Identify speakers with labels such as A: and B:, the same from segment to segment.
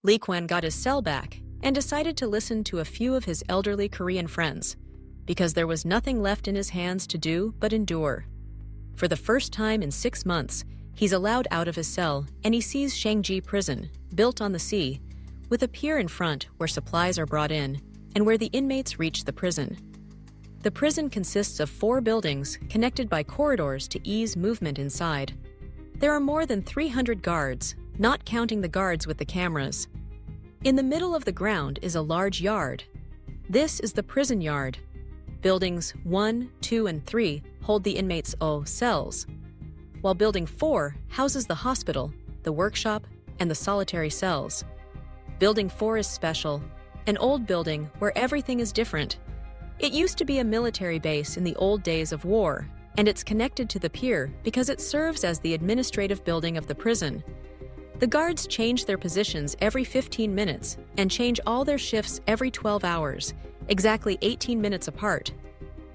A: Li Kuan got his cell back and decided to listen to a few of his elderly Korean friends, because there was nothing left in his hands to do but endure. For the first time in 6 months, he's allowed out of his cell and he sees Changi Prison, built on the sea, with a pier in front where supplies are brought in and where the inmates reach the prison. The prison consists of 4 buildings connected by corridors to ease movement inside. There are more than 300 guards, not counting the guards with the cameras. In the middle of the ground is a large yard. This is the prison yard. Buildings 1, 2, and 3 hold the inmates' cells, while Building 4 houses the hospital, the workshop, and the solitary cells. Building 4 is special, an old building where everything is different. It used to be a military base in the old days of war, and it's connected to the pier because it serves as the administrative building of the prison. The guards change their positions every 15 minutes and change all their shifts every 12 hours, exactly 18 minutes apart.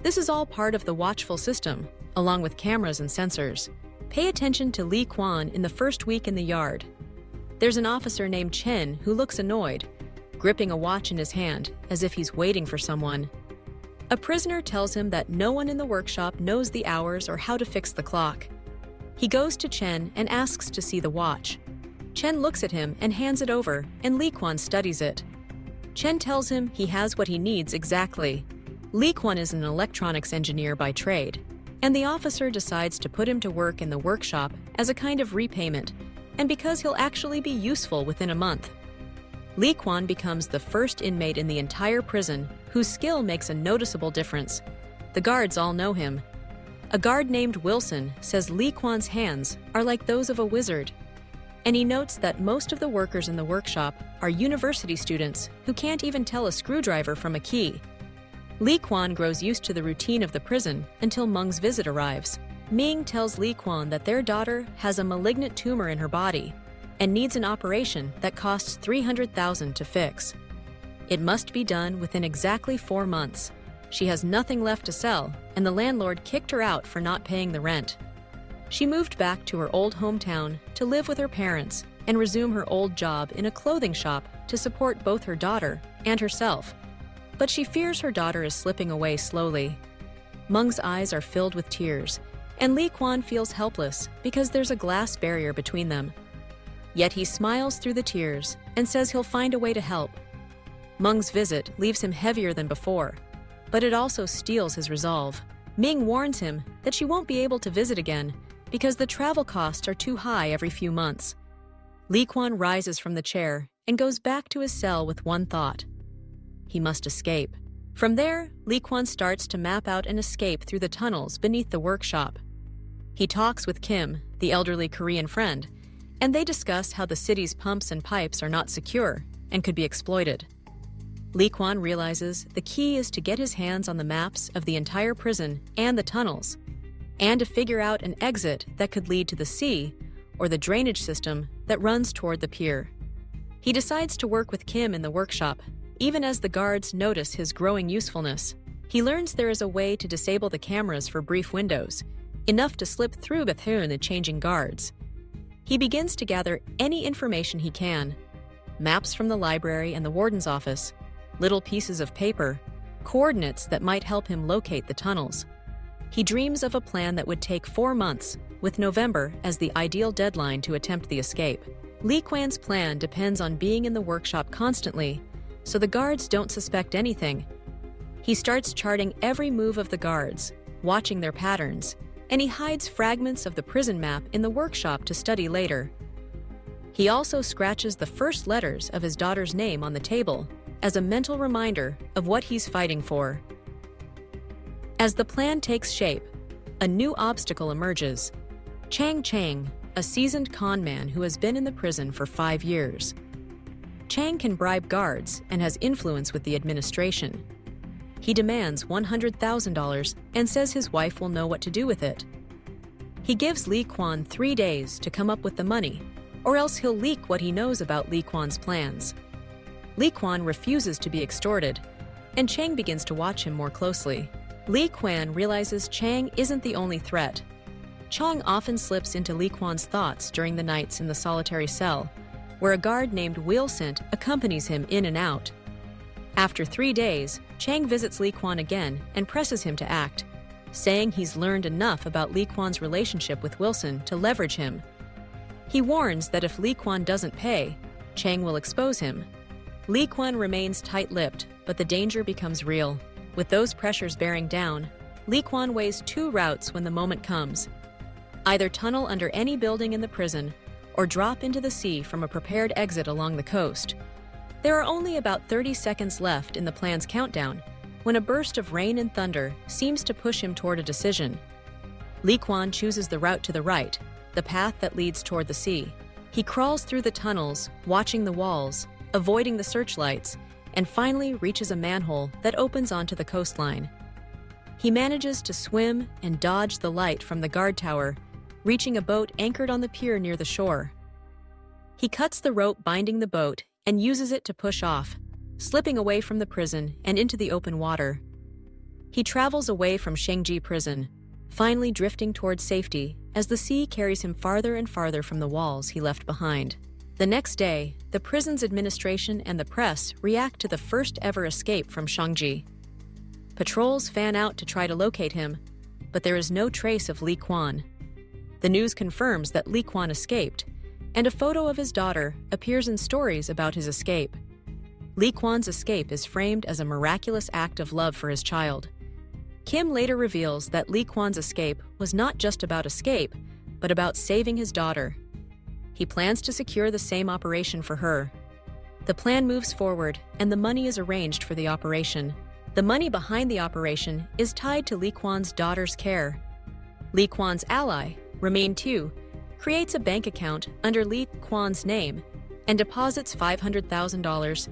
A: This is all part of the watchful system, along with cameras and sensors. Pay attention to Li Kuan in the first week in the yard. There's an officer named Chen who looks annoyed, gripping a watch in his hand as if he's waiting for someone. A prisoner tells him that no one in the workshop knows the hours or how to fix the clock. He goes to Chen and asks to see the watch. Chen looks at him and hands it over, and Li Kuan studies it. Chen tells him he has what he needs exactly. Li Kuan is an electronics engineer by trade, and the officer decides to put him to work in the workshop as a kind of repayment, and because he'll actually be useful within a month. Li Kuan becomes the first inmate in the entire prison whose skill makes a noticeable difference. The guards all know him. A guard named Wilson says Li Kuan's hands are like those of a wizard, and he notes that most of the workers in the workshop are university students who can't even tell a screwdriver from a key. Li Kuan grows used to the routine of the prison until Meng's visit arrives. Ming tells Li Kuan that their daughter has a malignant tumor in her body and needs an operation that costs $300,000 to fix. It must be done within exactly 4 months. She has nothing left to sell, and the landlord kicked her out for not paying the rent. She moved back to her old hometown to live with her parents and resume her old job in a clothing shop to support both her daughter and herself. But she fears her daughter is slipping away slowly. Meng's eyes are filled with tears, and Li Kuan feels helpless because there's a glass barrier between them. Yet he smiles through the tears and says he'll find a way to help. Meng's visit leaves him heavier than before, but it also steals his resolve. Ming warns him that she won't be able to visit again because the travel costs are too high every few months. Li Kuan rises from the chair and goes back to his cell with one thought. He must escape. From there, Li Kuan starts to map out an escape through the tunnels beneath the workshop. He talks with Kim, the elderly Korean friend, and they discuss how the city's pumps and pipes are not secure and could be exploited. Li Kuan realizes the key is to get his hands on the maps of the entire prison and the tunnels, and to figure out an exit that could lead to the sea or the drainage system that runs toward the pier. He decides to work with Kim in the workshop, even as the guards notice his growing usefulness. He learns there is a way to disable the cameras for brief windows, enough to slip through between the changing guards. He begins to gather any information he can: maps from the library and the warden's office, little pieces of paper, coordinates that might help him locate the tunnels. He dreams of a plan that would take 4 months, with November as the ideal deadline to attempt the escape. Li Kuan's plan depends on being in the workshop constantly, so the guards don't suspect anything. He starts charting every move of the guards, watching their patterns, and he hides fragments of the prison map in the workshop to study later. He also scratches the first letters of his daughter's name on the table as a mental reminder of what he's fighting for. As the plan takes shape, a new obstacle emerges. Chang, a seasoned con man who has been in the prison for 5 years. Chang can bribe guards and has influence with the administration. He demands $100,000 and says his wife will know what to do with it. He gives Li Kuan 3 days to come up with the money, or else he'll leak what he knows about Li Kuan's plans. Li Kuan refuses to be extorted, and Chang begins to watch him more closely. Li Kuan realizes Chang isn't the only threat. Chang often slips into Li Kuan's thoughts during the nights in the solitary cell, where a guard named Wilson accompanies him in and out. After 3 days, Chang visits Li Kuan again and presses him to act, saying he's learned enough about Li Kuan's relationship with Wilson to leverage him. He warns that if Li Kuan doesn't pay, Chang will expose him. Li Kuan remains tight-lipped, but the danger becomes real. With those pressures bearing down, Li Kuan weighs 2 routes when the moment comes: either tunnel under any building in the prison or drop into the sea from a prepared exit along the coast. There are only about 30 seconds left in the plan's countdown when a burst of rain and thunder seems to push him toward a decision. Li Kuan chooses the route to the right, the path that leads toward the sea. He crawls through the tunnels, watching the walls, avoiding the searchlights, and finally reaches a manhole that opens onto the coastline. He manages to swim and dodge the light from the guard tower, reaching a boat anchored on the pier near the shore. He cuts the rope binding the boat and uses it to push off, slipping away from the prison and into the open water. He travels away from Changi Prison, finally drifting towards safety as the sea carries him farther and farther from the walls he left behind. The next day, the prison's administration and the press react to the first-ever escape from Changi. Patrols fan out to try to locate him, but there is no trace of Li Kuan. The news confirms that Li Kuan escaped, and a photo of his daughter appears in stories about his escape. Li Kuan's escape is framed as a miraculous act of love for his child. Kim later reveals that Li Kuan's escape was not just about escape, but about saving his daughter. He plans to secure the same operation for her. The plan moves forward, and the money is arranged for the operation. The money behind the operation is tied to Li Kuan's daughter's care. Li Kuan's ally, Remain 2, creates a bank account under Li Kuan's name and deposits $500,000,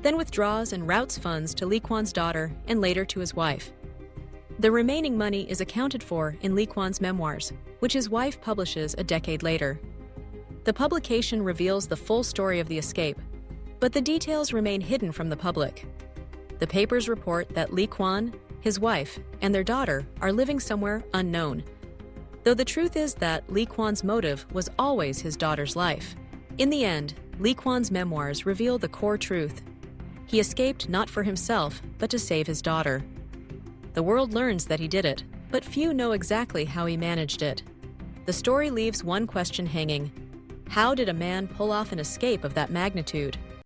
A: then withdraws and routes funds to Li Kuan's daughter and later to his wife. The remaining money is accounted for in Li Kuan's memoirs, which his wife publishes a decade later. The publication reveals the full story of the escape, but the details remain hidden from the public. The papers report that Li Kuan, his wife, and their daughter are living somewhere unknown, though the truth is that Li Kuan's motive was always his daughter's life. In the end, Li Kuan's memoirs reveal the core truth. He escaped not for himself, but to save his daughter. The world learns that he did it, but few know exactly how he managed it. The story leaves one question hanging: how did a man pull off an escape of that magnitude?